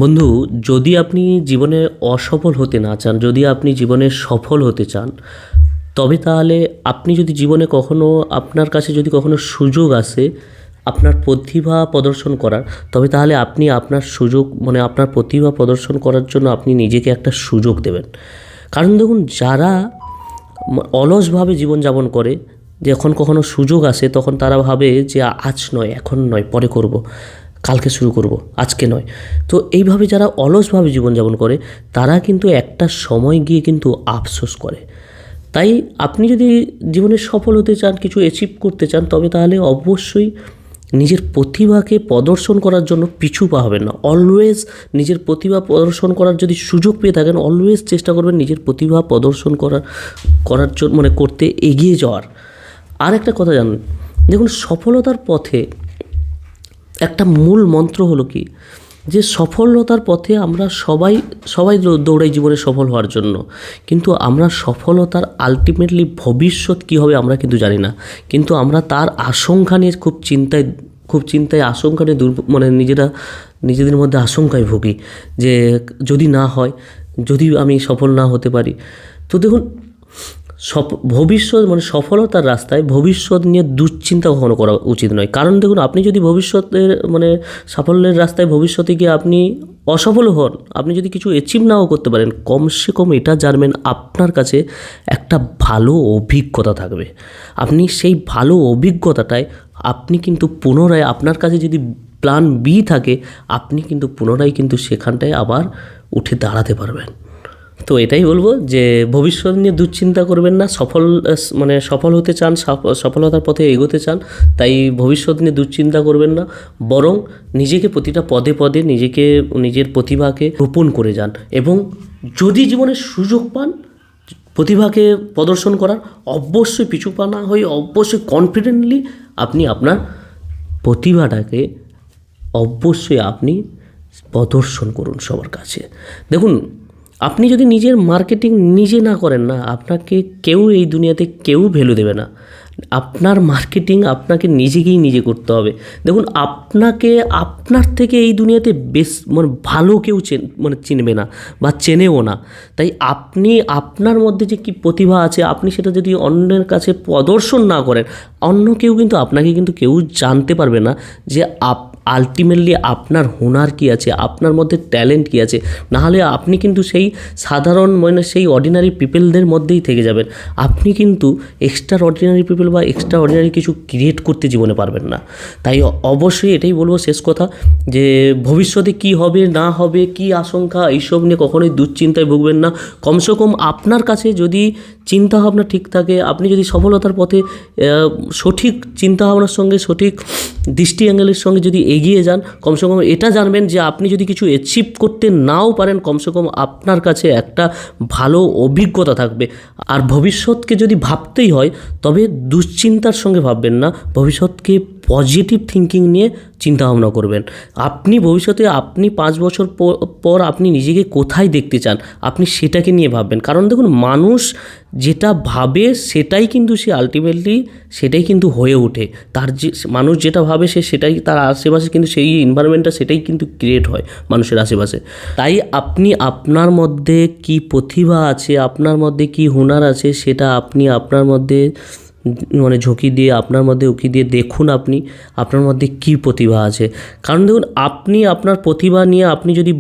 বন্ধু, যদি আপনি জীবনে অসফল হতে না চান, যদি আপনি জীবনে সফল হতে চান, তবে তাহলে আপনি যদি জীবনে কখনো আপনার কাছে যদি কখনো সুযোগ আসে আপনার প্রতিভা প্রদর্শন করার, তবে তাহলে আপনি আপনার সুযোগ আপনার প্রতিভা প্রদর্শন করার জন্য আপনি নিজেকে একটা সুযোগ দেবেন। কারণ দেখুন, যারা অলসভাবে জীবনযাপন করে, যখন কখনো সুযোগ আসে তখন তারা ভাবে যে আজ নয়, এখন নয়, পরে করব, কালকে শুরু করব, আজকে নয়। তো এইভাবে যারা অলসভাবে জীবনযাপন করে তারা কিন্তু একটা সময় গিয়ে কিন্তু আফসোস করে। তাই আপনি যদি জীবনে সফল হতে চান, কিছু অ্যাচিভ করতে চান, তবে তাহলে অবশ্যই নিজের প্রতিভাকে প্রদর্শন করার জন্য পিছু পা হবেন না। অলওয়েজ নিজের প্রতিভা প্রদর্শন করার যদি সুযোগ পেয়ে থাকেন, অলওয়েজ চেষ্টা করবেন নিজের প্রতিভা প্রদর্শন করার জন্য করতে এগিয়ে যাওয়ার। আর একটা কথা জানুন, দেখুন, সফলতার পথে একটা মূল মন্ত্র হলো কি, যে সফলতার পথে আমরা সবাই দৌড়াই জীবনে সফল হওয়ার জন্য, কিন্তু আমরা সফলতার আলটিমেটলি ভবিষ্যৎ কী হবে আমরা কিন্তু জানি না। কিন্তু আমরা তার আশঙ্কা নিয়ে খুব চিন্তায় আশঙ্কা নিয়ে নিজেদের মধ্যে আশঙ্কায় ভুগি যে যদি না হয়, যদি আমি সফল না হতে পারি। তো দেখুন, ভবিষ্যৎ সফলতার রাস্তায় ভবিষ্যৎ নিয়ে দুশ্চিন্তা কখনো করা উচিত নয়। কারণ দেখুন, আপনি যদি ভবিষ্যতের সাফল্যের রাস্তায় ভবিষ্যতে গিয়ে আপনি অসফল হন, আপনি যদি কিছু অ্যাচিভ নাও করতে পারেন, কমসে কম এটা জানবেন আপনার কাছে একটা ভালো অভিজ্ঞতা থাকবে। আপনি সেই ভালো অভিজ্ঞতাটায় আপনি কিন্তু পুনরায়, আপনার কাছে যদি প্ল্যান বি থাকে, আপনি কিন্তু পুনরায় কিন্তু সেখানটায় আবার উঠে দাঁড়াতে পারবেন। তো এটাই বলবো যে ভবিষ্যৎ নিয়ে দুশ্চিন্তা করবেন না। সফল হতে চান, সফলতার পথে এগোতে চান, তাই ভবিষ্যৎ নিয়ে দুশ্চিন্তা করবেন না। বরং নিজেকে প্রতিটা পদে পদে নিজের প্রতিভাকে রোপণ করে যান। এবং যদি জীবনে সুযোগ পান প্রতিভাকে প্রদর্শন করার, অবশ্যই পিছু পা না হয়ে অবশ্যই কনফিডেন্টলি আপনি আপনার প্রতিভাটাকে অবশ্যই আপনি প্রদর্শন করুন সবার কাছে। দেখুন, আপনি যদি নিজের মার্কেটিং নিজে না করেন না, আপনাকে কেউ এই দুনিয়াতে কেউ ভ্যালু দেবে না। আপনার মার্কেটিং আপনাকে নিজে করতে হবে। দেখুন, আপনার থেকে এই দুনিয়াতে ভালো কেউ চিনবে না বা চেনেও না। তাই আপনি আপনার মধ্যে যে কী প্রতিভা আছে, আপনি সেটা যদি অন্যের কাছে প্রদর্শন না করেন, অন্য কেউ কিন্তু আপনাকে কিন্তু কেউ জানতে পারবে না যে আলটিমেটলি আপনার হুনার কী আছে, আপনার মধ্যে ট্যালেন্ট কী আছে। নাহলে আপনি কিন্তু সেই সাধারণ সেই অর্ডিনারি পিপলদের মধ্যেই থেকে যাবেন। আপনি কিন্তু এক্সট্রা অর্ডিনারি পিপল বা এক্সট্রা অর্ডিনারি কিছু ক্রিয়েট করতে জীবনে পারবেন না। তাই অবশ্যই এটাই বলবো শেষ কথা, যে ভবিষ্যতে কী হবে না হবে, কী আশঙ্কা, এইসব নিয়ে কখনোই দুশ্চিন্তায় ভুগবেন না। কমসে কম আপনার কাছে যদি চিন্তাভাবনা ঠিক থাকে, আপনি যদি সফলতার পথে সঠিক চিন্তাভাবনার সঙ্গে, সঠিক দৃষ্টি অ্যাঙ্গেলের সঙ্গে যদি এগিয়ে যান, কমসে কম এটা জানবেন যে আপনি যদি কিছু অ্যাচিভ করতে নাও পারেন, কমসে কম আপনার কাছে একটা ভালো অভিজ্ঞতা থাকবে। আর ভবিষ্যৎকে যদি ভাবতেই হয়, তবে দুশ্চিন্তার সঙ্গে ভাববেন না, ভবিষ্যৎকে পজিটিভ থিঙ্কিং নিয়ে চিন্তাভাবনা করবেন। আপনি ভবিষ্যতে 5 বছর পর আপনি নিজেকে কোথায় দেখতে চান, আপনি সেটাকে নিয়ে ভাববেন। কারণ দেখুন, মানুষ যেটা ভাবে সেটাই কিন্তু সে আলটিমেটলি সেটাই কিন্তু হয়ে ওঠে। মানুষ যেটা ভাবে সেটাই তার আশেপাশে কিন্তু সেই এনভায়রনমেন্টটা সেটাই কিন্তু ক্রিয়েট হয় মানুষের আশেপাশে। তাই আপনি আপনার মধ্যে কি প্রতিভা আছে, আপনার মধ্যে কি হুনার আছে, সেটা আপনি আপনার মধ্যে ঝুঁকি দিয়ে আপনার মধ্যে উকি দিয়ে দেখুন আপনি আপনার মধ্যে কী প্রতিভা আছে। কারণ দেখুন, আপনি আপনার প্রতিভা নিয়ে আপনি যদি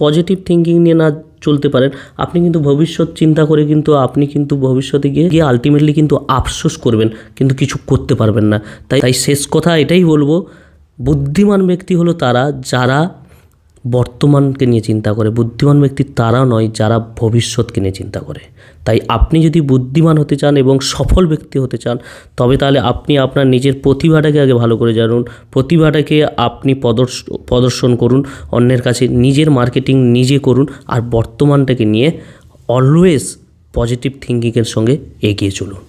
পজিটিভ থিঙ্কিং নিয়ে না চলতে পারেন, আপনি কিন্তু ভবিষ্যৎ চিন্তা করে কিন্তু আপনি কিন্তু ভবিষ্যতে গিয়ে আলটিমেটলি কিন্তু আফসোস করবেন, কিন্তু কিছু করতে পারবেন না। তাই শেষ কথা এটাই বলবো, বুদ্ধিমান ব্যক্তি হলো তারা যারা বর্তমানকে নিয়ে চিন্তা করে। বুদ্ধিমান ব্যক্তি তারা নয় যারা ভবিষ্যৎকে নিয়ে চিন্তা করে। তাই আপনি যদি বুদ্ধিমান হতে চান এবং সফল ব্যক্তি হতে চান, তবে তাহলে আপনি আপনার নিজের প্রতিভাটাকে আগে ভালো করে জানুন, প্রতিভাটাকে আপনি প্রদর্শন করুন অন্যের কাছে, নিজের মার্কেটিং নিজে করুন, আর বর্তমানটাকে নিয়ে অলওয়েজ পজিটিভ থিঙ্কিংয়ের সঙ্গে এগিয়ে চলুন।